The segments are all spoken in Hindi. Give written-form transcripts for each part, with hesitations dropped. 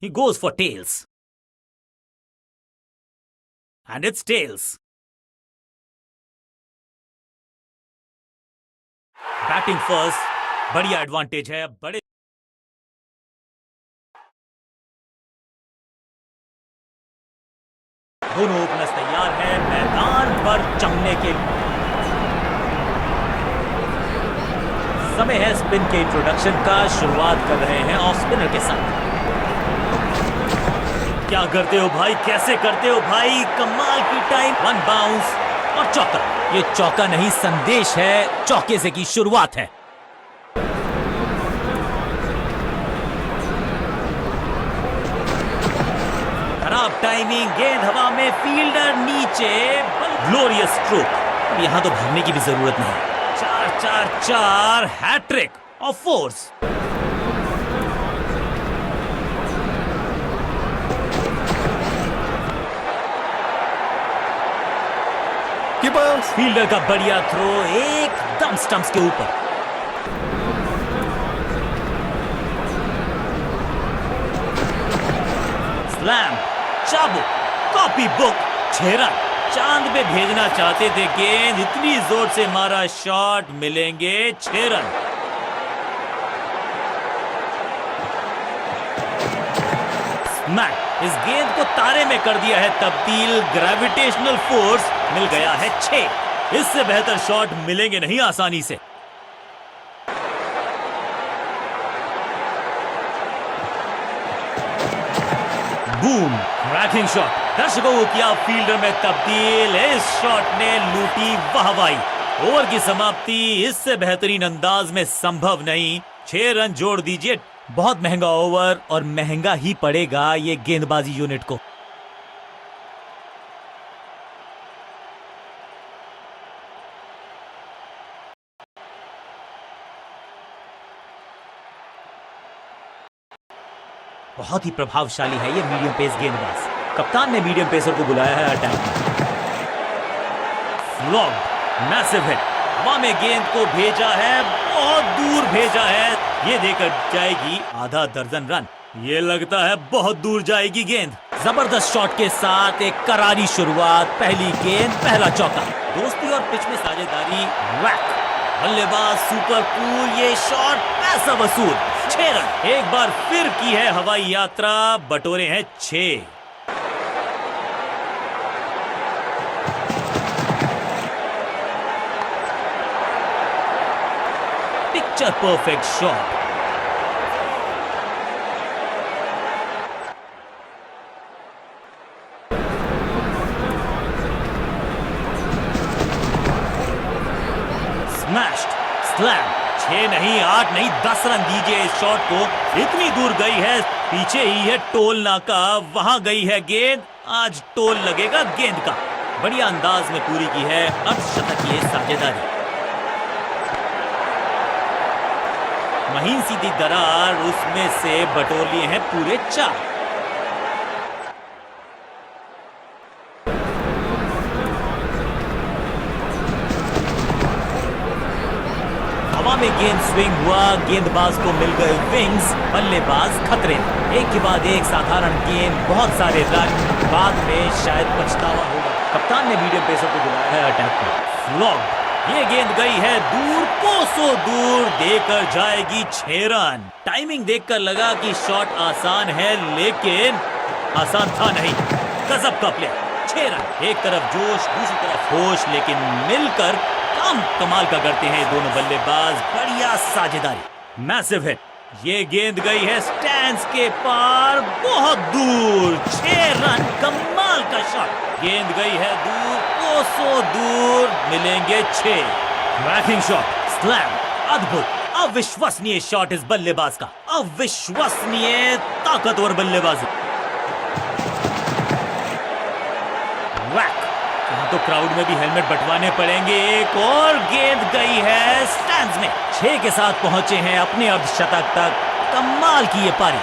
He goes for tails. And it's tails. Batting first. बढ़िया एडवांटेज है. बड़े दोनों ओपनर्स तैयार हैं मैदान पर जमने के लिए. समय है स्पिन के इंट्रोडक्शन का. शुरुआत कर रहे हैं ऑफ स्पिनर के साथ. क्या करते हो भाई, कैसे करते हो भाई, कमाल की टाइम. वन बाउंस और चौका. ये चौका नहीं संदेश है, चौके से की शुरुआत है. खराब टाइमिंग. गेंद हवा में, फील्डर नीचे. Glorious stroke. अब यहां तो भागने की भी जरूरत नहीं. 4-4-4 हैट्रिक ऑफ फोर्स. फील्डर का बढ़िया थ्रो एकदम स्टंप्स के ऊपर. स्लैम, चाबुक, कॉपी बुक, 6 रन. चांद पे भेजना चाहते थे गेंद, इतनी जोर से मारा शॉट, मिलेंगे 6 रन. स्मैक. इस गेंद को तारे में कर दिया है तब्दील. Gravitational force. मिल गया है 6. इससे बेहतर शॉट मिलेंगे नहीं आसानी से. Boom, cracking shot. दर्शकों को किया फील्डर में तब्दील. इस शॉट ने लूटी वाहवाही. ओवर की समाप्ति इससे बेहतरीन अंदाज में संभव नहीं. 6 रन जोड़ दीजिए. बहुत महंगा ओवर और महंगा ही पड़ेगा ये गेंदबाजी यूनिट को. बहुत ही प्रभावशाली है ये मीडियम पेस गेंदबाज. कप्तान ने मीडियम पेसर को बुलाया है अटैक में. फ्लॉग्ड, मैसिव हिट. हवा में गेंद को भेजा है, बहुत दूर भेजा है. ये देकर जाएगी आधा दर्जन रन. ये लगता है बहुत दूर जाएगी गेंद. जबरदस्त शॉट के साथ एक करारी शुरुआत. पहली गेंद, पहला चौका. दोस्ती और पिच में साझेदारी. वैक. बल्लेबाज सुपर कूल. ये शॉट पैसा वसूल. 6 रन. एक बार फिर की है हवाई यात्रा. बटोरे हैं 6. Picture perfect shot. Smashed. Slam. 6 नहीं, 8 नहीं, 10 रन दीजिए इस शॉट को. इतनी दूर गई है. पीछे ही है टोल नाका, वहां गई है गेंद. आज टोल लगेगा गेंद का. बढ़िया अंदाज में पूरी की है अर्धशतक की साझेदारी. महीन सीधी दरार, उसमें से बटोर लिए हैं पूरे 4. हवा में गेंद स्विंग हुआ. गेंदबाज को मिल गए विंग्स. बल्लेबाज खतरे में. एक के बाद एक साधारण गेंद, बहुत सारे रन. बाद में शायद पछतावा होगा. कप्तान ने मीडियम पेसर को बुलाया है अटैक पर. फ्लॉग्ड. ये गेंद गई है दूर, कोसों दूर. देकर जाएगी 6 रन. टाइमिंग देखकर लगा कि शॉट आसान है, लेकिन आसान था नहीं. गजब का प्ले. 6 रन. एक तरफ जोश, दूसरी तरफ होश, लेकिन मिलकर काम कमाल का करते हैं दोनों बल्लेबाज. बढ़िया साझेदारी. Massive hit. ये गेंद गई है स्टैंड्स के पार, बहुत दूर. 6 रन. कमाल का शॉट. गेंद गई है दूर, कोसों दूर. मिलेंगे 6. Cracking shot. स्लैम. अद्भुत, अविश्वसनीय शॉट इस बल्लेबाज का. अविश्वसनीय ताकतवर बल्लेबाजी. वैक. यहाँ तो क्राउड में भी हेलमेट बंटवाने पड़ेंगे. एक और गेंद गई है स्टैंड्स में. 6 के साथ पहुंचे हैं अपने अर्धशतक तक. कमाल की ये पारी.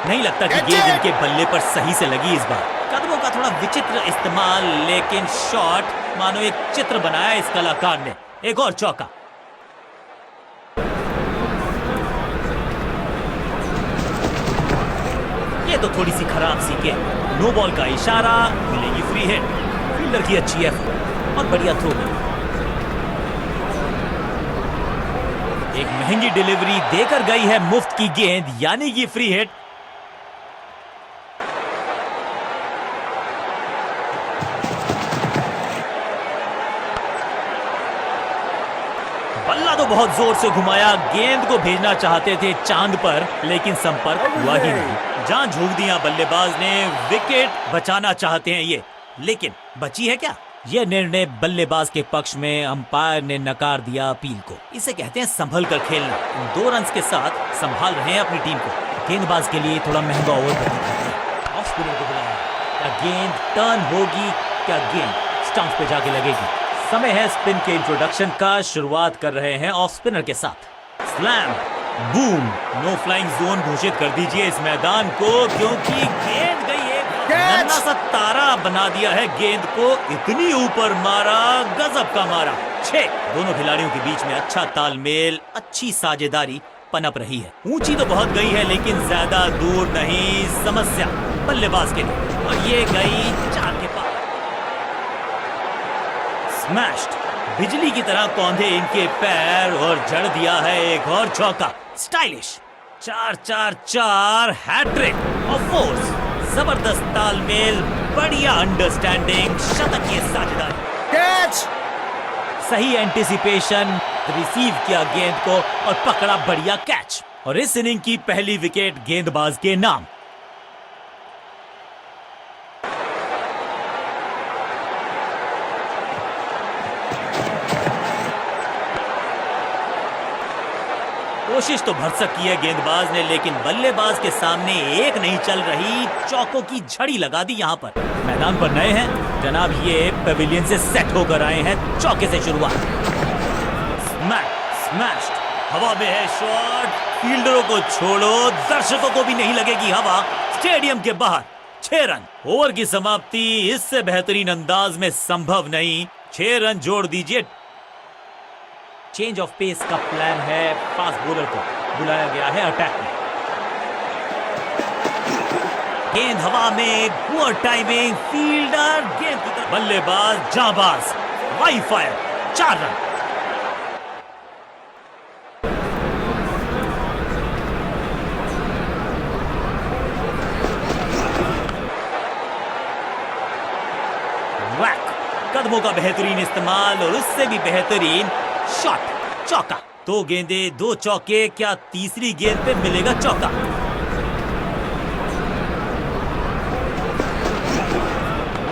नहीं लगता कि गेंद इनके बल्ले पर सही से लगी इस बार. कदमों का थोड़ा विचित्र इस्तेमाल, लेकिन शॉट मानो एक चित्र बनाया इस कलाकार ने। एक और चौका। ये तो थोड़ी सी खराब सी गेंद। नो बॉल का इशारा, मिलेगी फ्री हिट। फील्डर की अच्छी एफर्ट और बढ़िया थ्रो। एक महंगी डिलीवरी देकर गई है मुफ्त की गेंद, यानी कि फ्री हिट। बल्ला तो बहुत जोर से घुमाया, गेंद को भेजना चाहते थे चांद पर, लेकिन संपर्क हुआ ही नहीं। जान झोंक दिया बल्लेबाज ने, विकेट बचाना चाहते हैं ये, लेकिन बची है क्या? यह निर्णय बल्लेबाज के पक्ष में अंपायर ने नकार दिया अपील को। इसे कहते हैं संभल कर खेलना। इन 2 रन के साथ संभाल रहे हैं अपनी टीम को। गेंदबाज के लिए थोड़ा महंगा ओवर प्रतीत होता है। ऑफ स्पिनर को बुलाया। क्या गेंद टर्न होगी? क्या गेंद स्टंप पे जाके लगेगी? समय है स्पिन के इंट्रोडक्शन का। शुरुआत कर रहे हैं ऑफ स्पिनर के साथ। Slam, boom. No flying zone घोषित कर दीजिए इस मैदान को, क्योंकि गेंद गई एक नन्हा सा तारा बना दिया है। गेंद को इतनी ऊपर मारा, गजब का मारा। 6। दोनों खिलाड़ियों के बीच में अच्छा तालमेल, अच्छी साझेदारी पनप रही है। ऊंची तो बहुत गई है, लेकिन ज्यादा दूर नहीं। समस्या बल्लेबाज के लिए, और ये गई 4 के पार। स्मैश्ड, बिजली की तरह कौंधे इनके पैर, और जड़ दिया है एक और चौका। स्टाइलिश 4-4-4 हैट्रिक और फोर्स। जबरदस्त तालमेल, बढ़िया अंडरस्टैंडिंग, शतकीय साझेदारी। कैच, सही एंटिसिपेशन, रिसीव किया गेंद को और पकड़ा बढ़िया कैच। और इस इनिंग की पहली विकेट गेंदबाज के नाम। कोशिश तो भरसक की है गेंदबाज ने, लेकिन बल्लेबाज के सामने एक नहीं चल रही। चौकों की झड़ी लगा दी यहां पर। मैदान पर नए हैं जनाब, ये पेविलियन से सेट होकर आए हैं। चौके से शुरुआत। स्मैश्ड, हवा में है शॉट। फील्डरों को छोड़ो, दर्शकों को भी नहीं लगेगी हवा। स्टेडियम के बाहर 6 रन। ओवर की समाप्ति इससे बेहतरीन अंदाज में संभव नहीं। 6 रन जोड़ दीजिए। चेंज ऑफ पेस का प्लान है। फास्ट बॉलर को बुलाया गया है अटैक में। गेंद हवा में, पुअर टाइमिंग। फील्डर गेंद की तरफ, बल्लेबाज जाबाज, वाई फायर। 4 रन। वैक, कदमों का बेहतरीन इस्तेमाल, और उससे भी बेहतरीन शॉट। चौका। 2 गेंदे 2 चौके। क्या तीसरी गेंद पे मिलेगा चौका?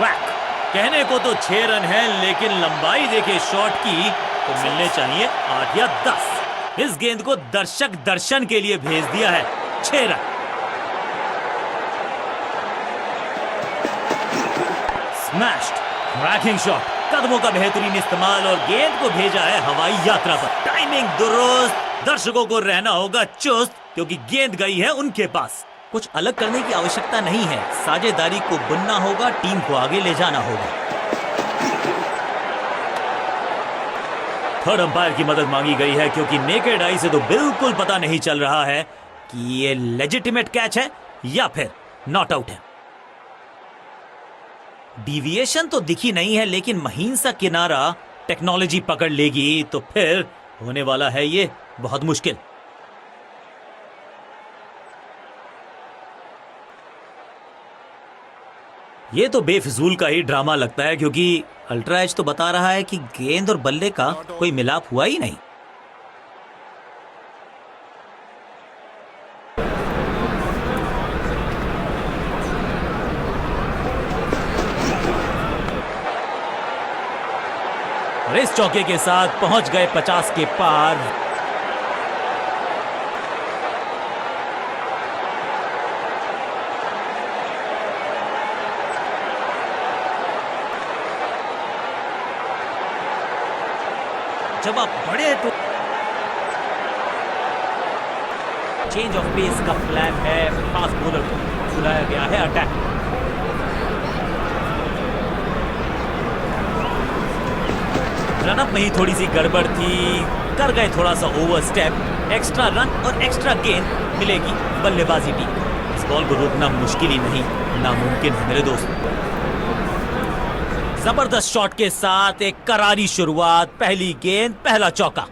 वैक। कहने को तो 6 रन है, लेकिन लंबाई देखे शॉट की तो मिलने चाहिए 8 या 10। इस गेंद को दर्शक दर्शन के लिए भेज दिया है। 6 रन। Smashed, cracking shot. कदमों का बेहतरीन इस्तेमाल, और गेंद को भेजा है हवाई यात्रा पर। टाइमिंग दुरुस्त। दर्शकों को रहना होगा चुस्त, क्योंकि गेंद गई है उनके पास। कुछ अलग करने की आवश्यकता नहीं है। साझेदारी को बुनना होगा, टीम को आगे ले जाना होगा। थर्ड अंपायर की मदद मांगी गई है, क्योंकि नेकेड आई से तो बिल्कुल पता नहीं चल रहा है कि ये लेजिटिमेट कैच है या फिर नॉट आउट है। डिविएशन तो दिखी नहीं है, लेकिन महीन सा किनारा टेक्नोलॉजी पकड़ लेगी तो फिर होने वाला है ये बहुत मुश्किल। ये तो बेफिजूल का ही ड्रामा लगता है, क्योंकि अल्ट्रा एज तो बता रहा है कि गेंद और बल्ले का कोई मिलाप हुआ ही नहीं। और इस चौके के साथ पहुंच गए 50 के पार। जब आप बड़े तो चेंज ऑफ पेस का प्लान है। फास्ट बॉलर को बुलाया गया है अटैक। रनअप में ही थोड़ी सी गड़बड़ थी, कर गए थोड़ा सा ओवर स्टेप। एक्स्ट्रा रन और एक्स्ट्रा गेंद मिलेगी बल्लेबाजी टीम को। इस बॉल को रोकना मुश्किल ही नहीं, नामुमकिन है मेरे दोस्त। जबरदस्त शॉट के साथ एक करारी शुरुआत, पहली गेंद पहला चौका।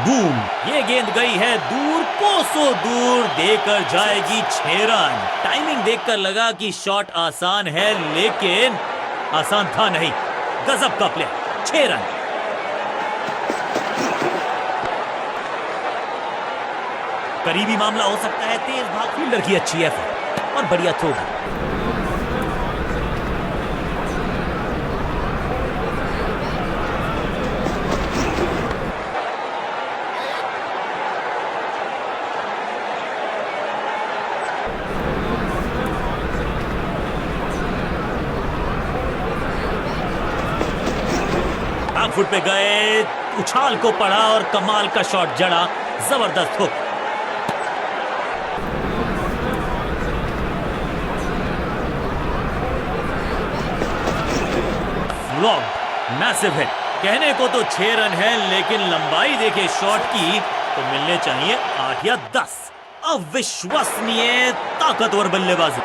बूम, ये गेंद गई है दूर, कोसों दूर, देकर जाएगी 6 रन। टाइमिंग देखकर लगा कि शॉट आसान है, लेकिन आसान था नहीं। गजब का प्ले, 6 रन। करीबी मामला हो सकता है, तेज भाग फील्डर की अच्छी एफर्ट और बढ़िया थ्रो भी। फुट पे गए, उछाल को पड़ा और कमाल का शॉट जड़ा, जबरदस्त हुक। Massive hit. कहने को तो 6 रन है, लेकिन लंबाई देखे शॉट की तो मिलने चाहिए 8 या 10। अविश्वसनीय ताकतवर बल्लेबाजी।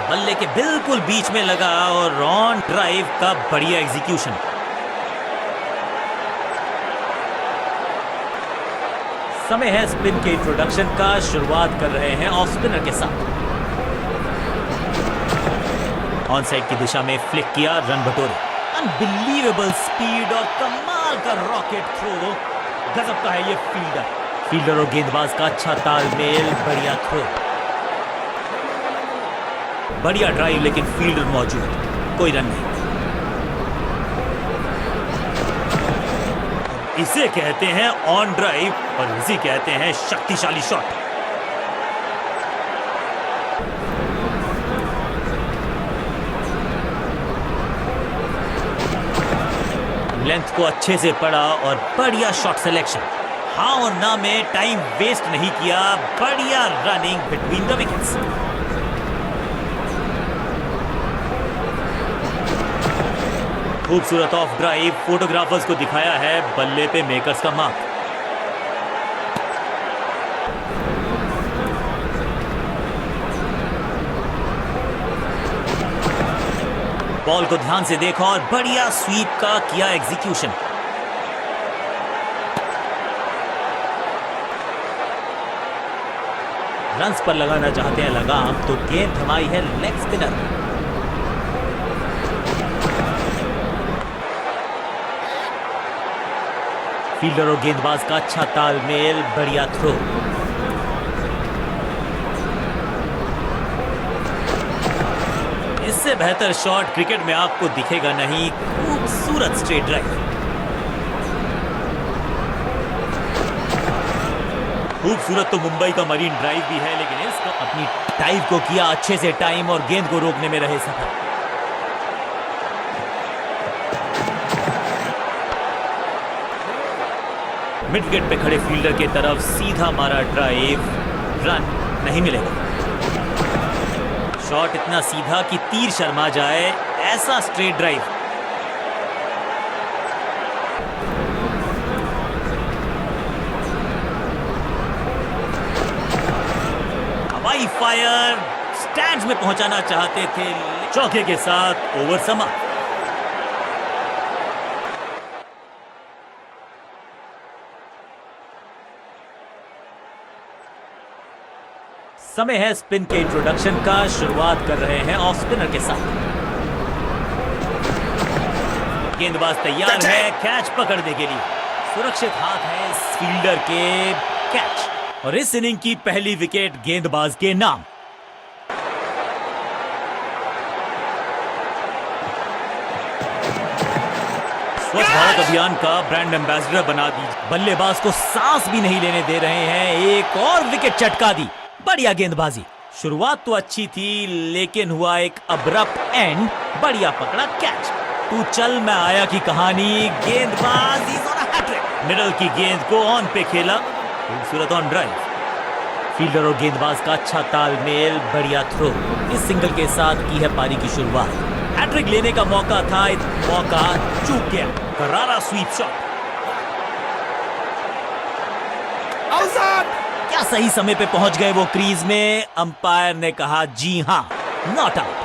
बल्ले के बिल्कुल बीच में लगा और ऑन ड्राइव का बढ़िया एग्जीक्यूशन। समय है स्पिन के इंट्रोडक्शन का। शुरुआत कर रहे हैं ऑफ स्पिनर के साथ। ऑन साइड की दिशा में फ्लिक किया, रन बटोरे। अनबिलीवेबल स्पीड और कमाल का रॉकेट थ्रो। गजब का है ये फील्डर और गेंदबाज का अच्छा तालमेल, बढ़िया थ्रो, बढ़िया ड्राइव, लेकिन फील्डर मौजूद, कोई रन नहीं। इसे कहते हैं ऑन ड्राइव और इसे कहते हैं शक्तिशाली शॉट। लेंथ को अच्छे से पढ़ा और बढ़िया शॉट सिलेक्शन। हाँ और ना में टाइम वेस्ट नहीं किया, बढ़िया रनिंग बिटवीन द विकेट्स। खूबसूरत ऑफ ड्राइव, फोटोग्राफर्स को दिखाया है बल्ले पे मेकर्स का मार्क। बॉल को ध्यान से देखा और बढ़िया स्वीप का किया एग्जीक्यूशन। रन्स पर लगाना चाहते हैं लगाम, तो गेंद थमाई है लेग स्पिनर। फील्डर और गेंदबाज का अच्छा तालमेल, बढ़िया थ्रो। इससे बेहतर शॉट क्रिकेट में आपको दिखेगा नहीं। खूबसूरत स्ट्रेट ड्राइव। खूबसूरत तो मुंबई का मरीन ड्राइव भी है, लेकिन इसका अपनी टाइप को किया अच्छे से टाइम और गेंद को रोकने में रहे सफल। मिड विकेट पे खड़े फील्डर के तरफ सीधा मारा ड्राइव, रन नहीं मिलेगा। शॉट इतना सीधा कि तीर शर्मा जाए, ऐसा स्ट्रेट ड्राइव। हवाई फायर, स्टैंड्स में पहुंचाना चाहते थे, चौके के साथ ओवर समाप्त। समय है स्पिन के इंट्रोडक्शन का। शुरुआत कर रहे हैं ऑफ स्पिनर के साथ। गेंदबाज तैयार है कैच पकड़ने के लिए। सुरक्षित हाथ है इस फील्डर के, कैच। और इस इनिंग की पहली विकेट गेंदबाज के नाम। स्वच्छ भारत अभियान का ब्रांड एम्बेसडर बना दीजिए। बल्लेबाज को सांस भी नहीं लेने दे रहे हैं, एक और विकेट चटका दी। बढ़िया गेंदबाजी। शुरुआत तो अच्छी थी, लेकिन हुआ एक अब्रप्ट एंड। बढ़िया पकड़ा कैच। तू चल मैं आया की कहानी। गेंदबाज मिडल की गेंद को ऑन पे खेला। खूबसूरत ऑन ड्राइव। फील्डर और गेंदबाज का अच्छा तालमेल, बढ़िया थ्रो। इस सिंगल के साथ की है पारी की शुरुआत। हैट्रिक लेने का मौका था, मौका चूक गया। करारा स्वीप शॉट। क्या सही समय पे पहुंच गए वो क्रीज में। अंपायर ने कहा जी हां, नॉट आउट।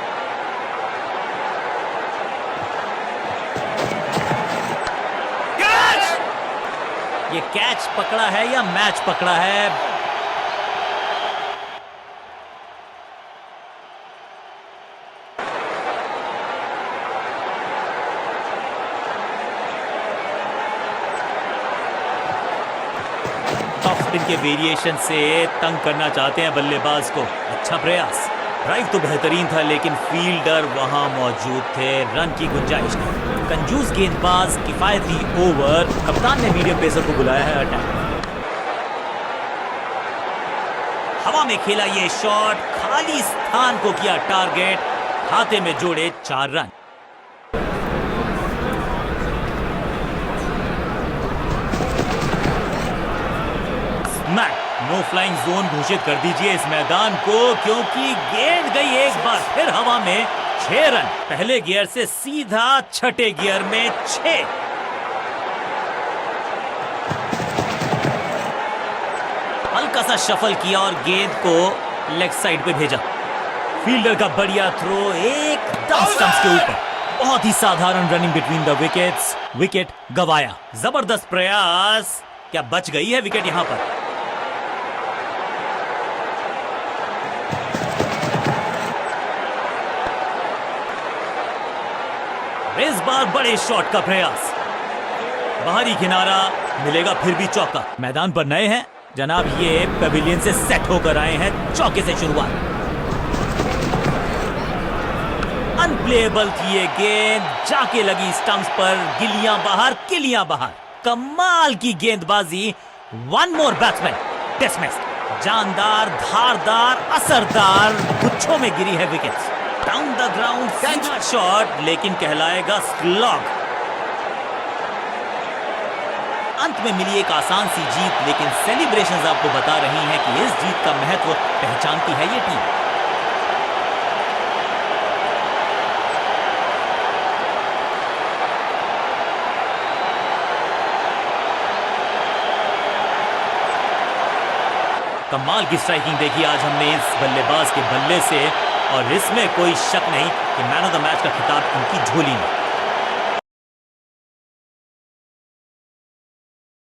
ये कैच पकड़ा है या मैच पकड़ा है? ऑफ स्पिन के वेरिएशन से तंग करना चाहते हैं बल्लेबाज को। अच्छा प्रयास। ड्राइव तो बेहतरीन था लेकिन फील्डर वहां मौजूद थे, रन की गुंजाइश नहीं। कंजूस गेंदबाज, किफायती ओवर। कप्तान ने मीडियम पेसर को बुलाया है अटैक। हवा में खेला ये शॉट, खाली स्थान को किया टारगेट, खाते में जोड़े 4 रन। नो फ्लाइंग जोन घोषित कर दीजिए इस मैदान को, क्योंकि गेंद गई एक बार फिर हवा में। 6 रन। पहले गियर से सीधा छठे गियर में 6। हल्का सा शफल किया और गेंद को लेग साइड पे भेजा। फील्डर का बढ़िया थ्रो एकदम स्टंप्स के ऊपर। बहुत ही साधारण running between the wickets. Wicket गवाया। जबरदस्त प्रयास। क्या बच गई है विकेट यहां पर? इस बार बड़े शॉट का प्रयास। बाहरी किनारा मिलेगा, फिर भी चौका। मैदान पर नए हैं जनाब, ये पेविलियन से सेट होकर आए हैं। चौके से शुरुआत। अनप्लेएबल थी ये गेंद, जाके लगी स्टंप्स पर। गिलियां बाहर, किलियां बाहर। कमाल की गेंदबाजी। One more batsman dismissed. जानदार, धारदार, असरदार गुच्छों में गिरी है विकेट्स। डाउन द ग्राउंड सीधा शॉट, लेकिन कहलाएगा स्लॉग। अंत में मिली एक आसान सी जीत, लेकिन सेलिब्रेशंस आपको बता रही हैं कि इस जीत का महत्व पहचानती है ये टीम। कमाल की स्ट्राइकिंग देखी आज हमने इस बल्लेबाज के बल्ले से, और इसमें कोई शक नहीं कि मैन ऑफ द मैच का खिताब उनकी झोली में।